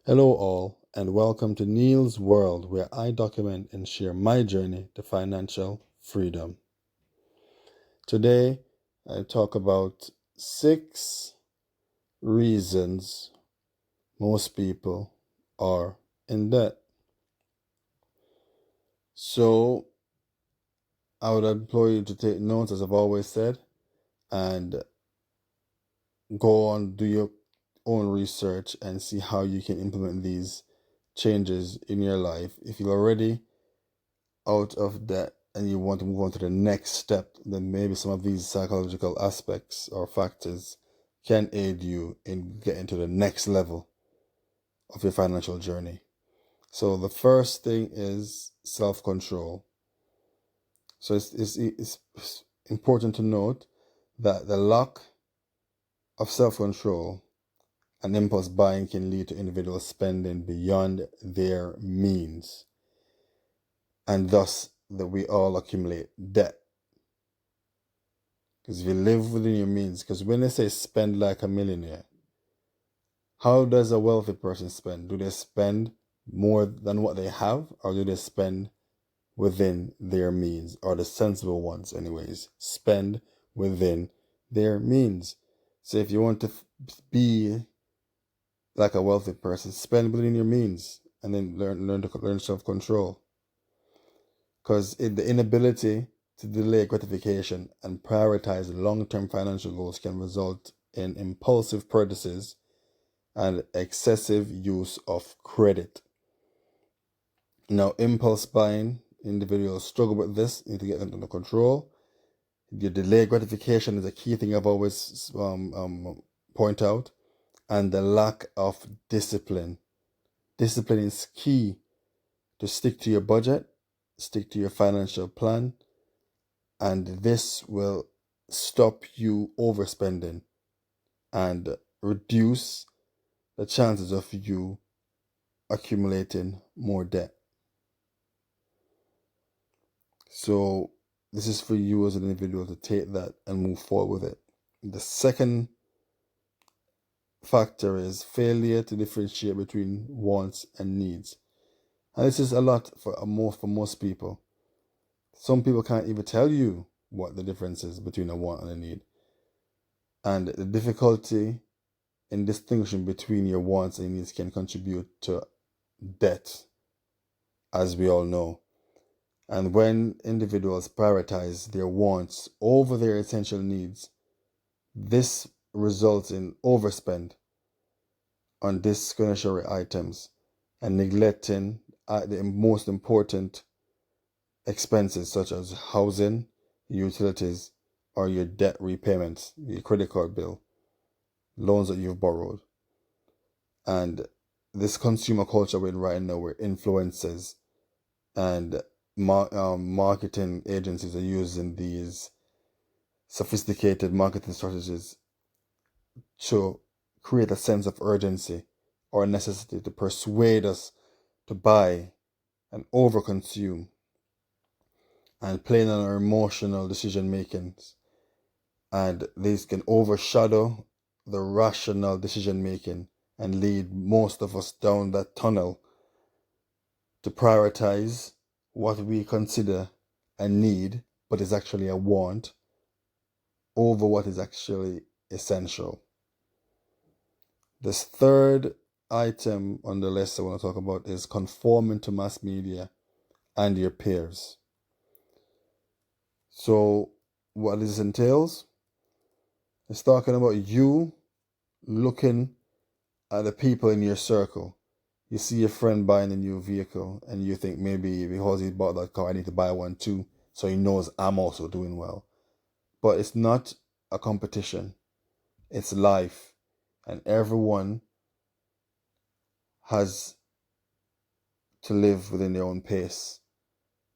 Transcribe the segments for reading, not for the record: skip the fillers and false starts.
Hello, all, and welcome to Neil's World, where I document and share my journey to financial freedom. Today, I talk about 6 reasons most people are in debt. So, I would implore you to take notes, as I've always said, and go on, do your own research and see how you can implement these changes in your life. If you're already out of debt and you want to move on to the next step, then maybe some of these psychological aspects or factors can aid you in getting to the next level of your financial journey. So the first thing is self-control. So it's important to note that the lack of self-control and impulse buying can lead to individuals spending beyond their means, and thus that we all accumulate debt. Because if you live within your means, because when they say spend like a millionaire, how does a wealthy person spend? Do they spend more than what they have, or do they spend within their means? Or the sensible ones, anyways, spend within their means. So if you want to be like a wealthy person, spend within your means, and then learn self-control. Because the inability to delay gratification and prioritize long-term financial goals can result in impulsive purchases and excessive use of credit. Now, impulse buying, individuals struggle with this, need to get it under control. Your delayed gratification is a key thing I've always point out, and the lack of discipline. Discipline is key to stick to your budget, stick to your financial plan, and this will stop you overspending and reduce the chances of you accumulating more debt. So this is for you as an individual to take that and move forward with it. The second factor is failure to differentiate between wants and needs. And this is a lot for most people. Some people can't even tell you what the difference is between a want and a need. And the difficulty in distinguishing between your wants and needs can contribute to debt, as we all know. And when individuals prioritize their wants over their essential needs, this results in overspend on discretionary items and neglecting the most important expenses such as housing, utilities, or your debt repayments, your credit card bill, loans that you've borrowed. And this consumer culture we're in right now, where influencers and marketing agencies are using these sophisticated marketing strategies to create a sense of urgency or necessity to persuade us to buy and overconsume, and playing on our emotional decision makings. And these can overshadow the rational decision making and lead most of us down that tunnel to prioritize what we consider a need but is actually a want over what is actually essential. This third item on the list I want to talk about is conforming to mass media and your peers. So what this entails is talking about you looking at the people in your circle. You see a friend buying a new vehicle and you think maybe because he bought that car, I need to buy one too, so he knows I'm also doing well. But it's not a competition. It's life. And everyone has to live within their own pace.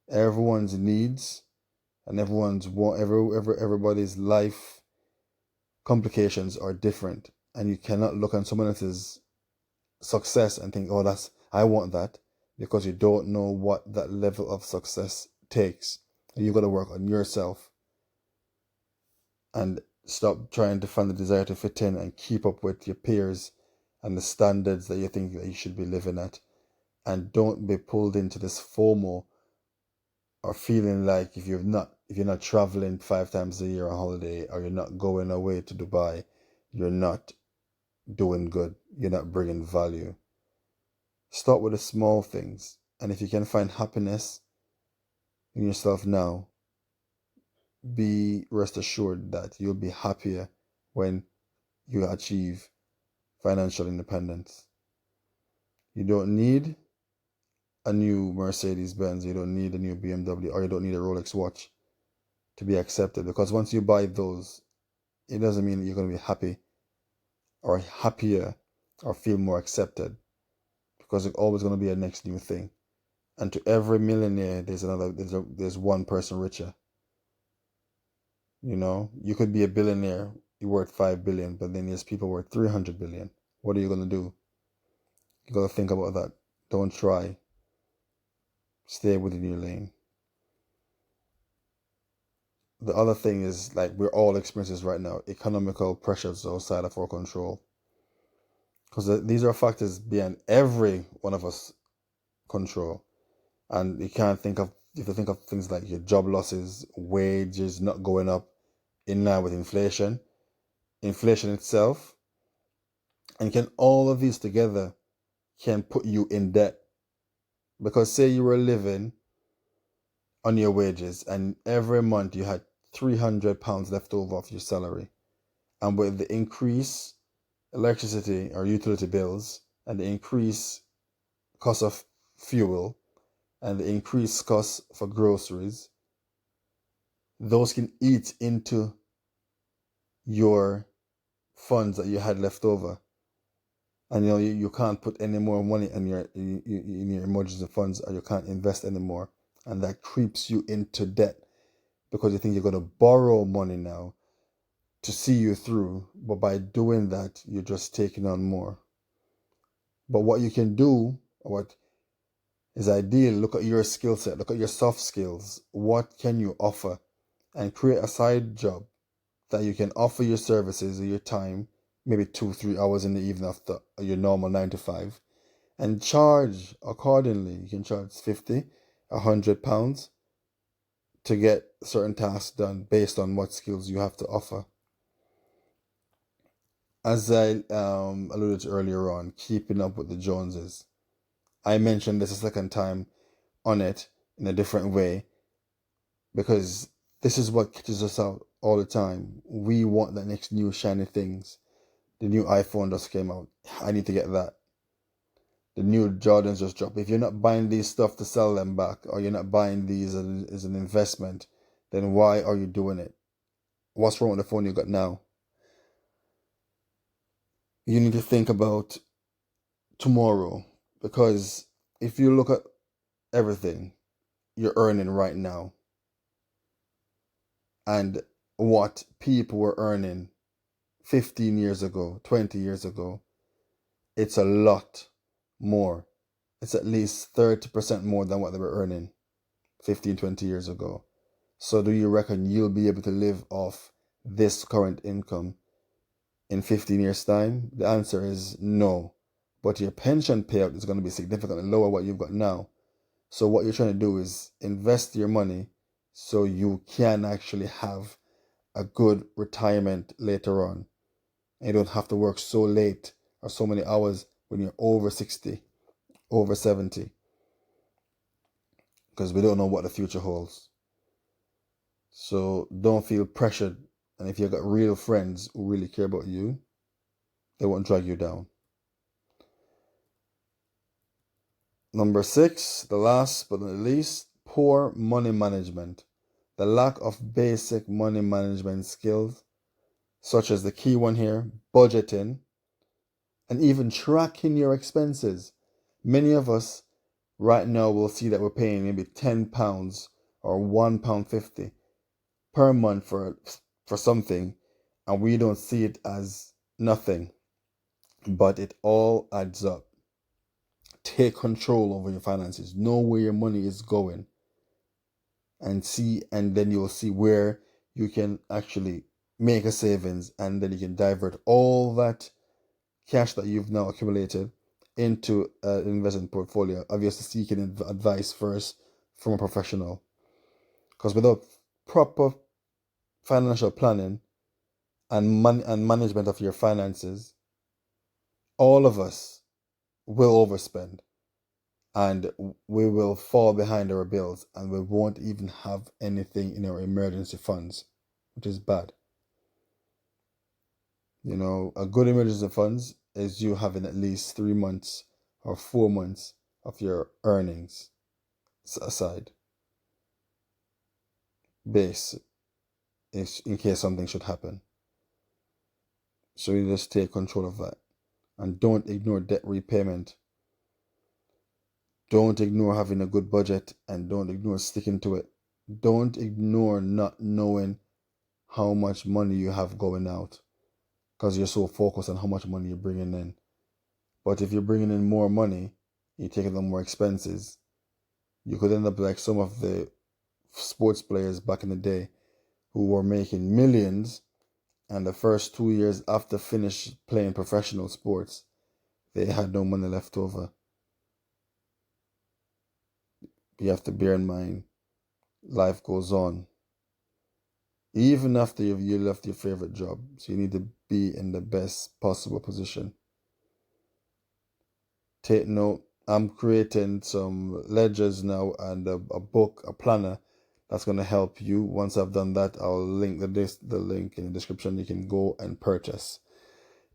Everyone's needs and everybody's life complications are different. And you cannot look at someone else's success and think, oh, I want that, because you don't know what that level of success takes. And you've got to work on yourself and stop trying to find the desire to fit in and keep up with your peers and the standards that you think that you should be living at. And don't be pulled into this FOMO or feeling like if you're not traveling 5 times a year on holiday, or you're not going away to Dubai, you're not doing good. You're not bringing value. Start with the small things. And if you can find happiness in yourself now, be rest assured that you'll be happier when you achieve financial independence. You don't need a new Mercedes Benz, you don't need a new BMW, or you don't need a Rolex watch to be accepted. Because once you buy those, it doesn't mean that you're going to be happy or happier or feel more accepted, because it's always going to be a next new thing. And to every millionaire, there's one person richer. You could be a billionaire, you're worth 5 billion, but then there's people worth 300 billion. What are you going to do? You got to think about that. Don't try. Stay within your lane. The other thing is, like, we're all experiencing right now, economical pressures outside of our control. Because these are factors beyond every one of us control. And you have to think of things like your job losses, wages not going up in line with inflation itself. And can all of these together can put you in debt. Because say you were living on your wages and every month you had £300 left over of your salary. And with the increased electricity or utility bills and the increased cost of fuel and the increased cost for groceries, those can eat into your funds that you had left over. And you can't put any more money in your emergency funds, or you can't invest anymore. And that creeps you into debt because you think you're going to borrow money now to see you through. But by doing that, you're just taking on more. But what you can do, what is ideal, look at your skill set, look at your soft skills. What can you offer? And create a side job that you can offer your services or your time, maybe 2-3 hours in the evening after your normal 9 to 5, and charge accordingly. You can charge 50, £100 to get certain tasks done based on what skills you have to offer. As I alluded to earlier on, keeping up with the Joneses. I mentioned this a second time on it in a different way, because this is what catches us out all the time. We want the next new shiny things. The new iPhone just came out. I need to get that. The new Jordans just dropped. If you're not buying these stuff to sell them back, or you're not buying these as an investment, then why are you doing it? What's wrong with the phone you got now? You need to think about tomorrow, because if you look at everything you're earning right now and what people were earning 15 years ago, 20 years ago, it's a lot more. It's at least 30% more than what they were earning 15, 20 years ago. So do you reckon you'll be able to live off this current income in 15 years' time? The answer is no. But your pension payout is going to be significantly lower what you've got now. So what you're trying to do is invest your money so you can actually have a good retirement later on. And you don't have to work so late or so many hours when you're over 60, over 70. Because we don't know what the future holds. So don't feel pressured. And if you've got real friends who really care about you, they won't drag you down. Number 6, the last but not least, poor money management. The lack of basic money management skills, such as the key one here, budgeting, and even tracking your expenses. Many of us right now will see that we're paying maybe £10 or £1.50 per month for something, and we don't see it as nothing, but it all adds up. Take control over your finances. Know where your money is going, and then you'll see where you can actually make a savings, and then you can divert all that cash that you've now accumulated into an investment portfolio, obviously seeking advice first from a professional. Because without proper financial planning and management of your finances, all of us will overspend and we will fall behind our bills and we won't even have anything in our emergency funds, which is bad. You know, a good emergency funds is you having at least 3 months or 4 months of your earnings aside, base, in case something should happen. So you just take control of that. And don't ignore debt repayment. Don't ignore having a good budget and don't ignore sticking to it. Don't ignore not knowing how much money you have going out because you're so focused on how much money you're bringing in. But if you're bringing in more money, you're taking on more expenses, you could end up like some of the sports players back in the day who were making millions, and the first 2 years after finish playing professional sports, they had no money left over. You have to bear in mind, life goes on. Even after you left your favorite job, so you need to be in the best possible position. Take note, I'm creating some ledgers now and a book, a planner that's going to help you. Once I've done that, I'll link the link in the description. You can go and purchase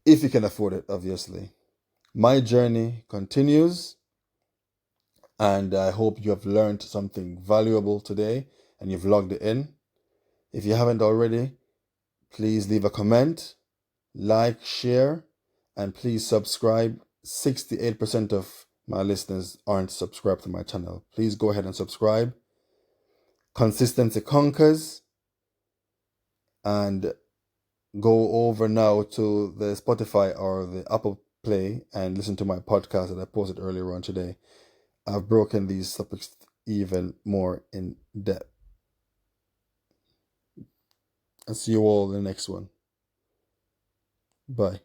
if you can afford it, obviously. My journey continues, and I hope you have learned something valuable today and you've logged it in. If you haven't already, please leave a comment, like, share, and please subscribe. 68% of my listeners aren't subscribed to my channel. Please go ahead and subscribe. Consistency conquers. And go over now to the Spotify or the Apple Play and listen to my podcast that I posted earlier on today. I've broken these topics even more in depth. I'll see you all in the next one. Bye.